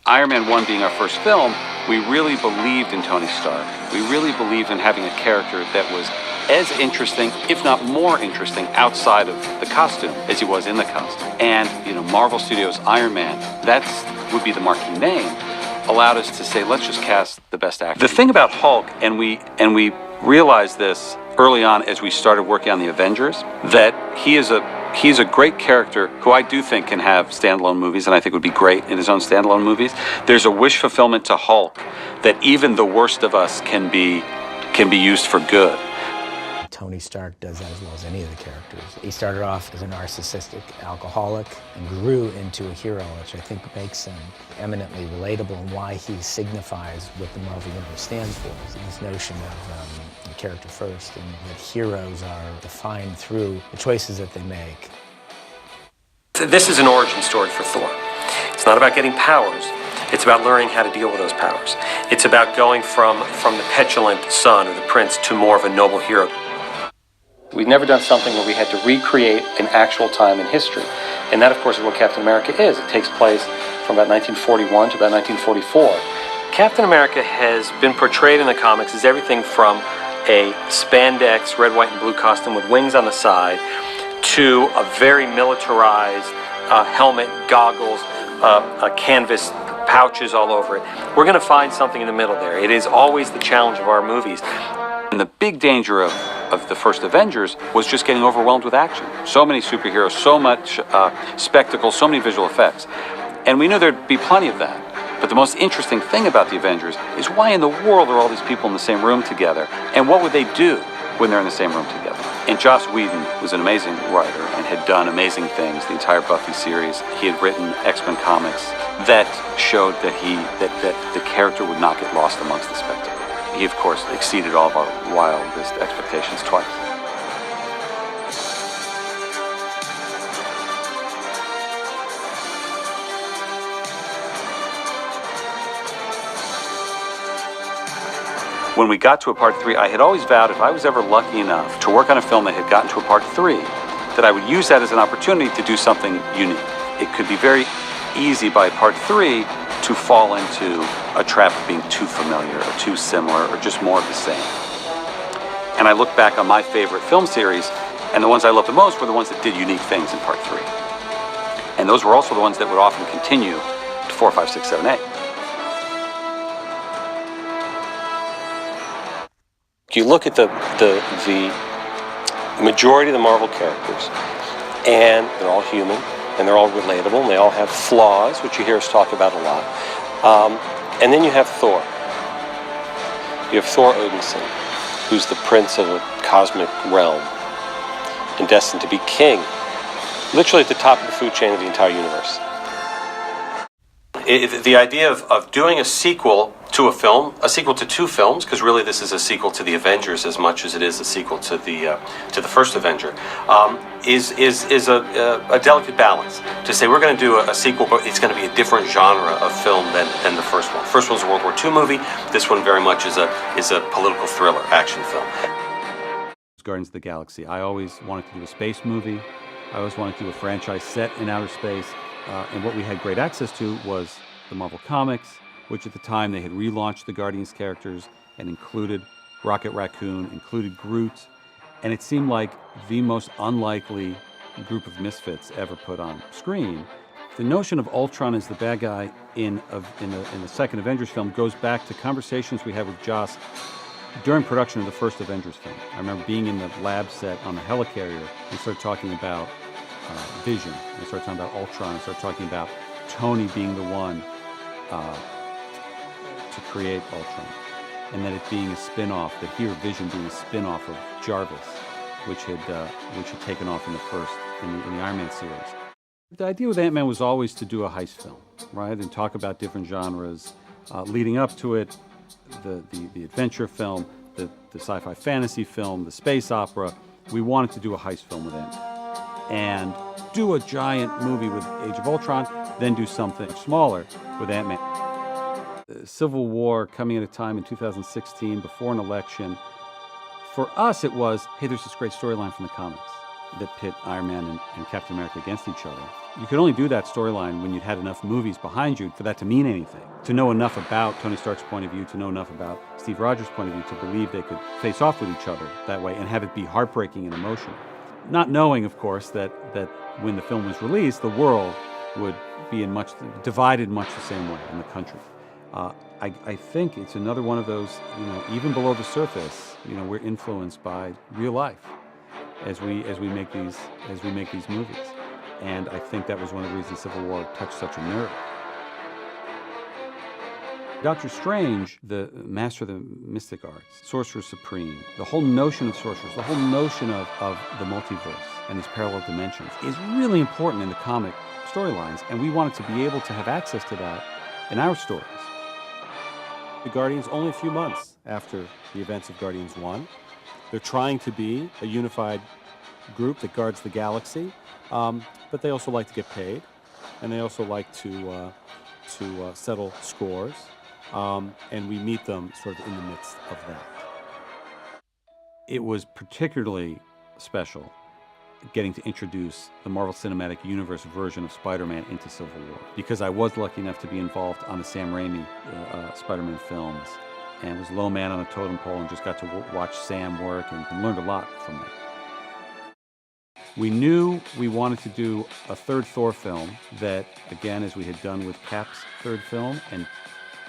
Iron Man 1 being our first film, we really believed in Tony Stark. We really believed in having a character that was as interesting, if not more interesting, outside of the costume as he was in the costume. And, Marvel Studios' Iron Man, that would be the marquee name, allowed us to say, let's just cast the best actor. The thing about Hulk, and we realized this early on as we started working on the Avengers, that he's a great character who I do think can have standalone movies, and I think would be great in his own standalone movies. There's a wish fulfillment to Hulk that even the worst of us can be used for good. Tony Stark does that as well as any of the characters. He started off as a narcissistic alcoholic and grew into a hero, which I think makes him eminently relatable, and why he signifies what the Marvel Universe stands for. This notion of the character first, and that heroes are defined through the choices that they make. This is an origin story for Thor. It's not about getting powers. It's about learning how to deal with those powers. It's about going from the petulant son or the prince to more of a noble hero. We've never done something where we had to recreate an actual time in history. And that, of course, is what Captain America is. It takes place from about 1941 to about 1944. Captain America has been portrayed in the comics as everything from a spandex red, white, and blue costume with wings on the side to a very militarized helmet, goggles, canvas pouches all over it. We're going to find something in the middle there. It is always the challenge of our movies. And the big danger of the first Avengers was just getting overwhelmed with action. So many superheroes, so much spectacle, so many visual effects. And we knew there'd be plenty of that. But the most interesting thing about the Avengers is why in the world are all these people in the same room together? And what would they do when they're in the same room together? And Joss Whedon was an amazing writer and had done amazing things, the entire Buffy series. He had written X-Men comics that showed that the character would not get lost amongst the spectacle. He, of course, exceeded all of our wildest expectations twice. When we got to a part 3, I had always vowed if I was ever lucky enough to work on a film that had gotten to a part 3, that I would use that as an opportunity to do something unique. It could be very easy by part 3 to fall into a trap of being too familiar or too similar or just more of the same. And I look back on my favorite film series, and the ones I loved the most were the ones that did unique things in part 3. And those were also the ones that would often continue to 4, 5, 6, 7, 8. You look at the majority of the Marvel characters, and they're all human, and they're all relatable, and they all have flaws, which you hear us talk about a lot. And then you have Thor. You have Thor Odinson, who's the prince of a cosmic realm and destined to be king, literally at the top of the food chain of the entire universe. The idea of doing a sequel to a film, a sequel to 2 films, because really this is a sequel to the Avengers as much as it is a sequel to the first Avenger, is a delicate balance. To say we're going to do a sequel, but it's going to be a different genre of film than the first one. First one's a World War II movie. This one very much is a political thriller action film. Guardians of the Galaxy. I always wanted to do a space movie. I always wanted to do a franchise set in outer space. And what we had great access to was the Marvel Comics, which at the time they had relaunched the Guardians characters and included Rocket Raccoon, included Groot, and it seemed like the most unlikely group of misfits ever put on screen. The notion of Ultron as the bad guy in the second Avengers film goes back to conversations we had with Joss during production of the first Avengers film. I remember being in the lab set on the helicarrier and started talking about Vision. I started talking about Ultron. I started talking about Tony being the one to create Ultron, and that it being a spin-off, that here Vision being a spin-off of Jarvis, which had taken off in the Iron Man series. The idea with Ant-Man was always to do a heist film, right, and talk about different genres. Leading up to it, the adventure film, the sci-fi fantasy film, the space opera. We wanted to do a heist film with Ant-Man. And do a giant movie with Age of Ultron, then do something smaller with Ant-Man. Civil War coming at a time in 2016 before an election. For us, it was, hey, there's this great storyline from the comics. that pit Iron Man and Captain America against each other. You could only do that storyline when you'd had enough movies behind you for that to mean anything. To know enough about Tony Stark's point of view, to know enough about Steve Rogers' point of view, to believe they could face off with each other that way and have it be heartbreaking and emotional. Not knowing, of course, that when the film was released, the world would be divided much the same way in the country. I think it's another one of those, even below the surface, we're influenced by real life as we make these movies. And I think that was one of the reasons Civil War touched such a nerve. Doctor Strange, the master of the mystic arts, Sorcerer Supreme, the whole notion of sorcerers, the whole notion of the multiverse and these parallel dimensions is really important in the comic storylines, and we wanted to be able to have access to that in our stories. The Guardians, only a few months after the events of Guardians 1, they're trying to be a unified group that guards the galaxy, but they also like to get paid, and they also like to settle scores, and we meet them sort of in the midst of that. It was particularly special getting to introduce the Marvel Cinematic Universe version of Spider-Man into Civil War, because I was lucky enough to be involved on the Sam Raimi Spider-Man films, and was low man on a totem pole and just got to watch Sam work and learned a lot from that. We knew we wanted to do a third Thor film that, again, as we had done with Cap's third film and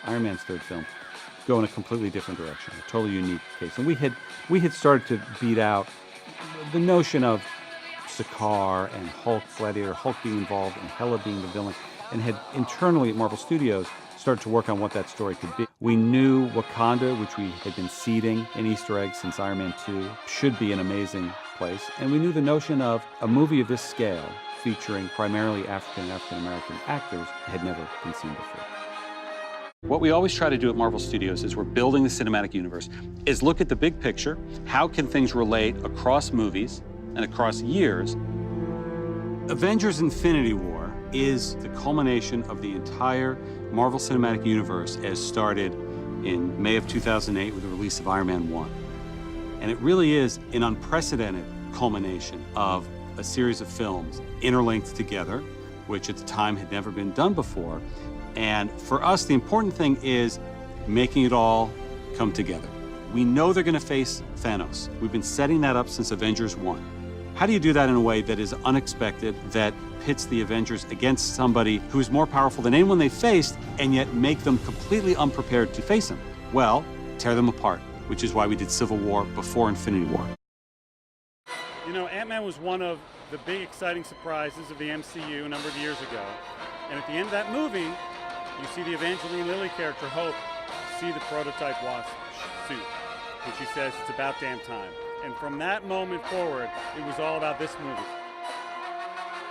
Iron Man's third film, go in a completely different direction, a totally unique case. And we had started to beat out the notion of Sakaar and Hulk, Gladiator, Hulk being involved and Hela being the villain, and had internally at Marvel Studios started to work on what that story could be. We knew Wakanda, which we had been seeding in Easter eggs since Iron Man 2, should be an amazing place. And we knew the notion of a movie of this scale, featuring primarily African-American actors, had never been seen before. What we always try to do at Marvel Studios is we're building the cinematic universe, is look at the big picture. How can things relate across movies and across years? Avengers Infinity War is the culmination of the entire Marvel Cinematic Universe as started in May of 2008 with the release of Iron Man 1. And it really is an unprecedented culmination of a series of films interlinked together, which at the time had never been done before. And for us, the important thing is making it all come together. We know they're going to face Thanos. We've been setting that up since Avengers 1. How do you do that in a way that is unexpected, that pits the Avengers against somebody who is more powerful than anyone they faced, and yet make them completely unprepared to face him? Well, tear them apart, which is why we did Civil War before Infinity War. You know, Ant-Man was one of the big exciting surprises of the MCU a number of years ago. And at the end of that movie, you see the Evangeline Lilly character, Hope, see the prototype Wasp suit, and she says, "It's about damn time." And from that moment forward, it was all about this movie.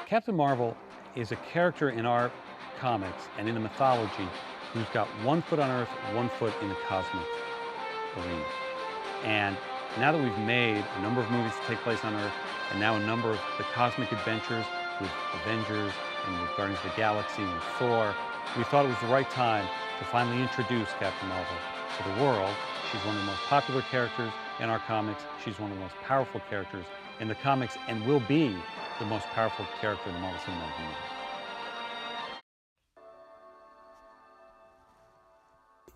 Captain Marvel is a character in our comics and in the mythology who's got one foot on Earth, one foot in the cosmic arena. And now that we've made a number of movies that take place on Earth, and now a number of the cosmic adventures with Avengers and with Guardians of the Galaxy and with Thor, we thought it was the right time to finally introduce Captain Marvel to the world. She's one of the most popular characters in our comics. She's one of the most powerful characters in the comics, and will be the most powerful character in the Marvel Cinematic Universe.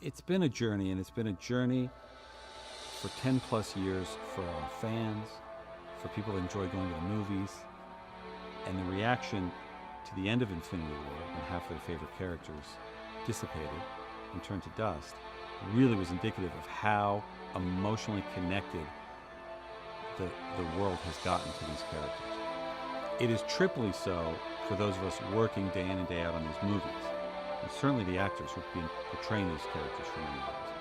It's been a journey, and it's been a journey for 10 plus years for our fans, for people that enjoy going to the movies, and the reaction to the end of Infinity War when half of their favorite characters dissipated and turned to dust really was indicative of how emotionally connected the world has gotten to these characters. It is triply so for those of us working day in and day out on these movies, and certainly the actors who have been portraying these characters for many years.